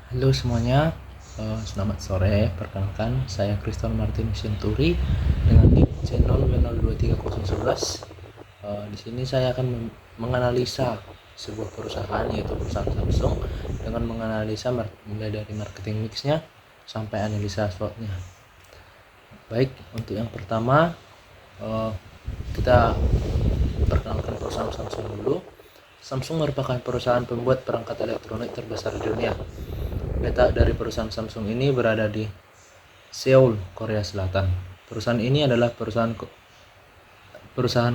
Halo semuanya, selamat sore. Perkenalkan, saya Kriston Martin Senturi dengan nick channel W023011. Di sini saya akan menganalisa sebuah perusahaan, yaitu perusahaan Samsung, dengan menganalisa mulai dari marketing mixnya sampai analisa SWOT-nya. Baik, untuk yang pertama kita perkenalkan perusahaan Samsung dulu. Samsung merupakan perusahaan pembuat perangkat elektronik terbesar di dunia. Letak dari perusahaan Samsung ini berada di Seoul, Korea Selatan. Perusahaan ini adalah perusahaan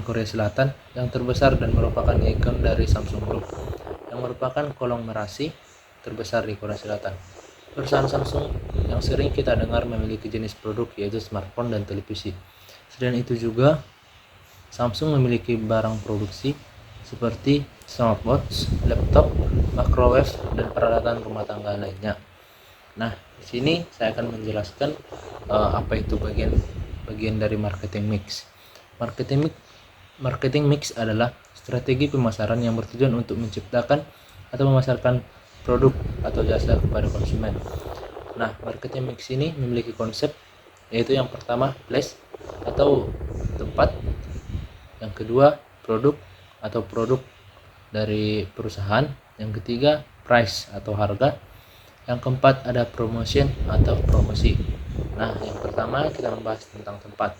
Korea Selatan yang terbesar dan merupakan ikon dari Samsung Group, yang merupakan konglomerasi terbesar di Korea Selatan. Perusahaan Samsung yang sering kita dengar memiliki jenis produk yaitu smartphone dan televisi. Selain itu juga Samsung memiliki barang produksi seperti smartwatch, laptop, microwave, dan peralatan rumah tangga lainnya. Nah, di sini saya akan menjelaskan apa itu bagian dari marketing mix. Marketing mix adalah strategi pemasaran yang bertujuan untuk menciptakan atau memasarkan produk atau jasa kepada konsumen. Nah, marketing mix ini memiliki konsep, yaitu yang pertama place atau tempat, yang kedua produk atau produk dari perusahaan, yang ketiga price atau harga, yang keempat ada promotion atau promosi. Nah, yang pertama kita membahas tentang tempat.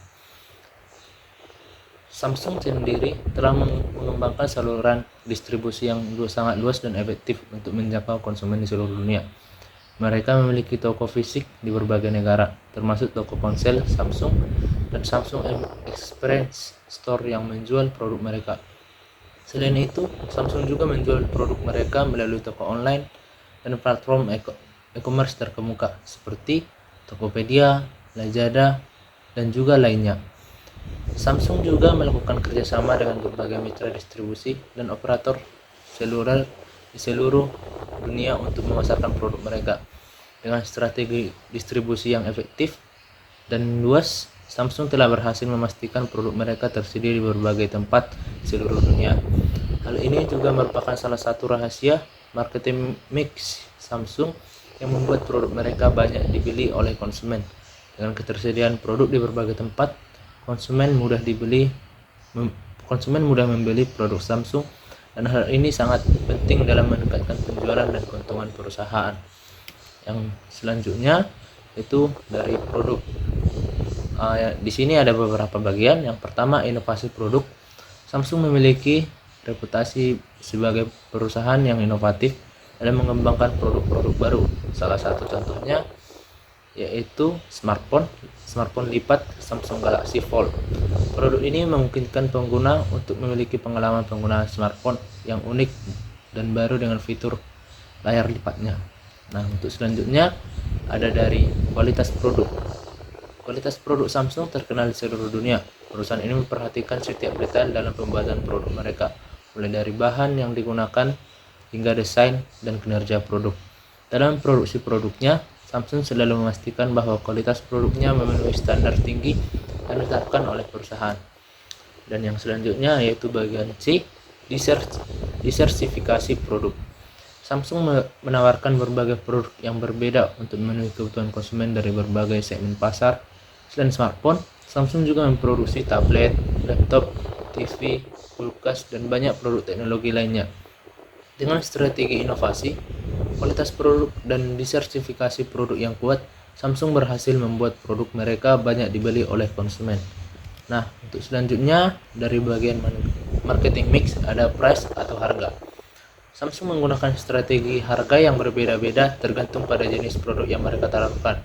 Samsung sendiri telah mengembangkan saluran distribusi yang sangat luas dan efektif untuk menjangkau konsumen di seluruh dunia. Mereka memiliki toko fisik di berbagai negara, termasuk toko ponsel Samsung dan Samsung Experience Store yang menjual produk mereka. Selain itu, Samsung juga menjual produk mereka melalui toko online dan platform e-commerce terkemuka seperti Tokopedia, Lazada, dan juga lainnya. Samsung juga melakukan kerjasama dengan berbagai mitra distribusi dan operator seluler di seluruh dunia untuk memasarkan produk mereka. Dengan strategi distribusi yang efektif dan luas, Samsung telah berhasil memastikan produk mereka tersedia di berbagai tempat di seluruh dunia. Hal ini juga merupakan salah satu rahasia marketing mix Samsung yang membuat produk mereka banyak dibeli oleh konsumen. Dengan ketersediaan produk di berbagai tempat, konsumen mudah membeli produk Samsung, dan hal ini sangat penting dalam meningkatkan penjualan dan keuntungan perusahaan. Yang selanjutnya itu dari produk. Di sini ada beberapa bagian. Yang pertama, inovasi produk. Samsung memiliki reputasi sebagai perusahaan yang inovatif dalam mengembangkan produk-produk baru. Salah satu contohnya yaitu smartphone lipat Samsung Galaxy Fold. Produk ini memungkinkan pengguna untuk memiliki pengalaman penggunaan smartphone yang unik dan baru dengan fitur layar lipatnya. Nah, untuk selanjutnya ada dari kualitas produk. Kualitas produk Samsung terkenal di seluruh dunia. Perusahaan ini memperhatikan setiap detail dalam pembuatan produk mereka, mulai dari bahan yang digunakan hingga desain dan kinerja produk. Dalam produksi produknya, Samsung selalu memastikan bahwa kualitas produknya memenuhi standar tinggi yang ditetapkan oleh perusahaan. Dan yang selanjutnya yaitu bagian C, disertifikasi produk. Samsung menawarkan berbagai produk yang berbeda untuk memenuhi kebutuhan konsumen dari berbagai segmen pasar. Selain smartphone, Samsung juga memproduksi tablet, laptop, TV, kulkas, dan banyak produk teknologi lainnya. Dengan strategi inovasi, kualitas produk, dan disertifikasi produk yang kuat, Samsung berhasil membuat produk mereka banyak dibeli oleh konsumen. Nah, untuk selanjutnya dari bagian marketing mix ada price atau harga. Samsung menggunakan strategi harga yang berbeda-beda tergantung pada jenis produk yang mereka tawarkan.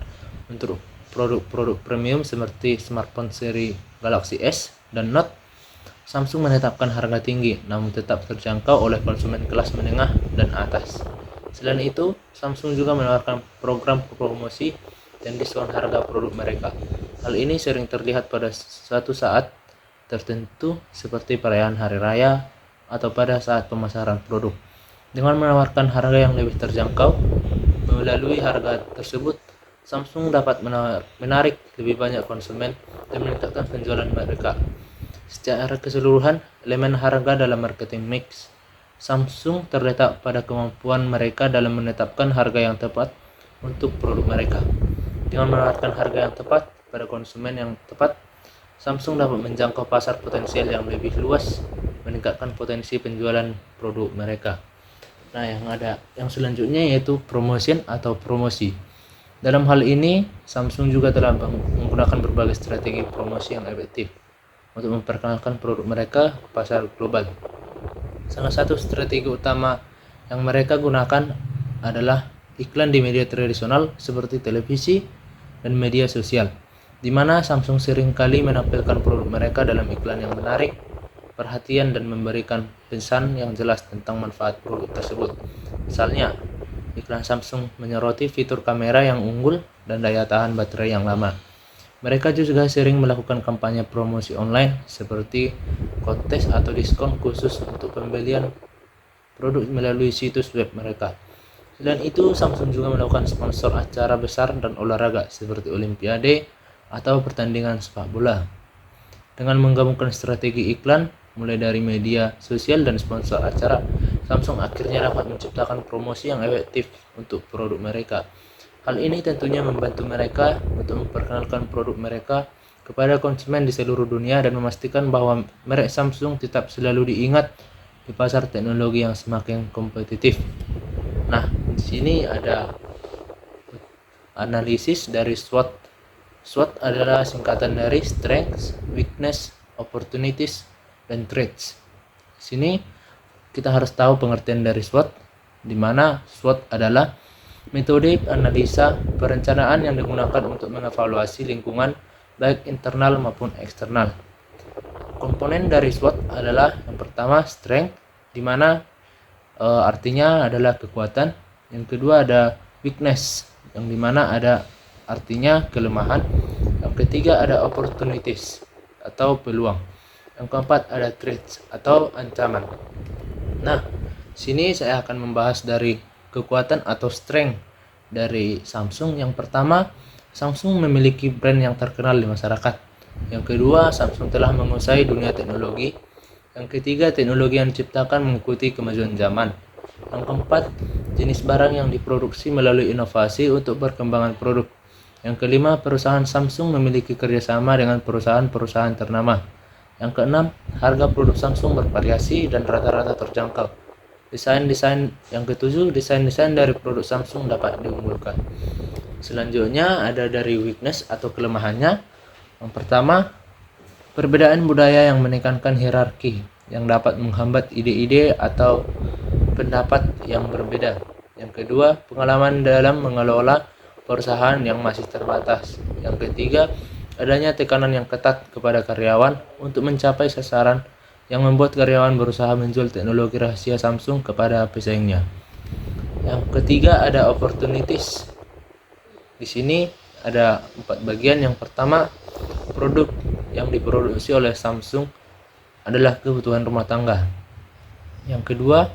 Untuk produk-produk premium seperti smartphone seri Galaxy S dan Note, Samsung menetapkan harga tinggi namun tetap terjangkau oleh konsumen kelas menengah dan atas. Selain itu, Samsung juga menawarkan program promosi dan diskon harga produk mereka. Hal ini sering terlihat pada suatu saat tertentu seperti perayaan hari raya atau pada saat pemasaran produk. Dengan menawarkan harga yang lebih terjangkau, melalui harga tersebut, Samsung dapat menarik lebih banyak konsumen dan meningkatkan penjualan mereka. Secara keseluruhan, elemen harga dalam marketing mix Samsung terletak pada kemampuan mereka dalam menetapkan harga yang tepat untuk produk mereka. Dengan menawarkan harga yang tepat pada konsumen yang tepat, Samsung dapat menjangkau pasar potensial yang lebih luas, meningkatkan potensi penjualan produk mereka. Nah, yang selanjutnya yaitu promotion atau promosi. Dalam hal ini, Samsung juga telah menggunakan berbagai strategi promosi yang efektif untuk memperkenalkan produk mereka ke pasar global. Salah satu strategi utama yang mereka gunakan adalah iklan di media tradisional seperti televisi dan media sosial, di mana Samsung seringkali menampilkan produk mereka dalam iklan yang menarik perhatian dan memberikan pesan yang jelas tentang manfaat produk tersebut. Misalnya, iklan Samsung menyoroti fitur kamera yang unggul dan daya tahan baterai yang lama. Mereka juga sering melakukan kampanye promosi online seperti kontes atau diskon khusus untuk pembelian produk melalui situs web mereka. Selain itu, Samsung juga melakukan sponsor acara besar dan olahraga seperti Olimpiade atau pertandingan sepak bola. Dengan menggabungkan strategi iklan, mulai dari media sosial dan sponsor acara, Samsung akhirnya dapat menciptakan promosi yang efektif untuk produk mereka. Hal ini tentunya membantu mereka untuk memperkenalkan produk mereka kepada konsumen di seluruh dunia dan memastikan bahwa merek Samsung tetap selalu diingat di pasar teknologi yang semakin kompetitif. Nah, di sini ada analisis dari SWOT. SWOT adalah singkatan dari Strengths, Weakness, Opportunities, dan Threats. Di sini kita harus tahu pengertian dari SWOT, di mana SWOT adalah metode analisa perencanaan yang digunakan untuk mengevaluasi lingkungan baik internal maupun eksternal. Komponen dari SWOT adalah yang pertama strength, di mana artinya adalah kekuatan. Yang kedua ada weakness, yang dimana ada artinya kelemahan. Yang ketiga ada opportunities atau peluang. Yang keempat ada threats atau ancaman. Nah, sini saya akan membahas dari kekuatan atau strength dari Samsung. Yang pertama, Samsung memiliki brand yang terkenal di masyarakat. Yang kedua, Samsung telah menguasai dunia teknologi. Yang ketiga, teknologi yang diciptakan mengikuti kemajuan zaman. Yang keempat, jenis barang yang diproduksi melalui inovasi untuk perkembangan produk. Yang kelima, perusahaan Samsung memiliki kerjasama dengan perusahaan-perusahaan ternama. Yang keenam, harga produk Samsung bervariasi dan rata-rata terjangkau. Yang ketujuh, desain-desain dari produk Samsung dapat diunggulkan. Selanjutnya ada dari weakness atau kelemahannya. Yang pertama, perbedaan budaya yang menekankan hierarki yang dapat menghambat ide-ide atau pendapat yang berbeda. Yang kedua, pengalaman dalam mengelola perusahaan yang masih terbatas. Yang ketiga, adanya tekanan yang ketat kepada karyawan untuk mencapai sasaran yang membuat karyawan berusaha menjual teknologi rahasia Samsung kepada pesaingnya. Yang ketiga ada opportunities. Di sini ada 4 bagian. Yang pertama, produk yang diproduksi oleh Samsung adalah kebutuhan rumah tangga. Yang kedua,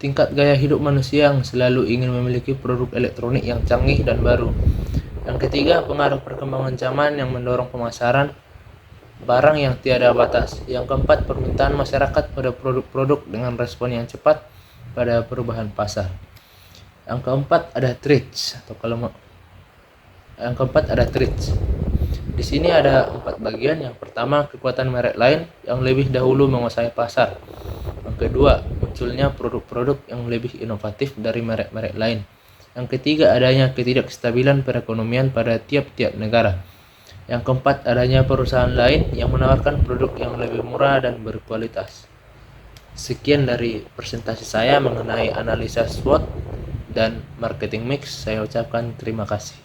tingkat gaya hidup manusia yang selalu ingin memiliki produk elektronik yang canggih dan baru. Yang ketiga, pengaruh perkembangan zaman yang mendorong pemasaran barang yang tiada batas. Yang keempat, permintaan masyarakat pada produk-produk dengan respon yang cepat pada perubahan pasar. Yang keempat ada threats atau Di sini ada 4 bagian. Yang pertama, kekuatan merek lain yang lebih dahulu menguasai pasar. Yang kedua, munculnya produk-produk yang lebih inovatif dari merek-merek lain. Yang ketiga, adanya ketidakstabilan perekonomian pada tiap-tiap negara. Yang keempat, adanya perusahaan lain yang menawarkan produk yang lebih murah dan berkualitas. Sekian dari presentasi saya mengenai analisa SWOT dan marketing mix. Saya ucapkan terima kasih.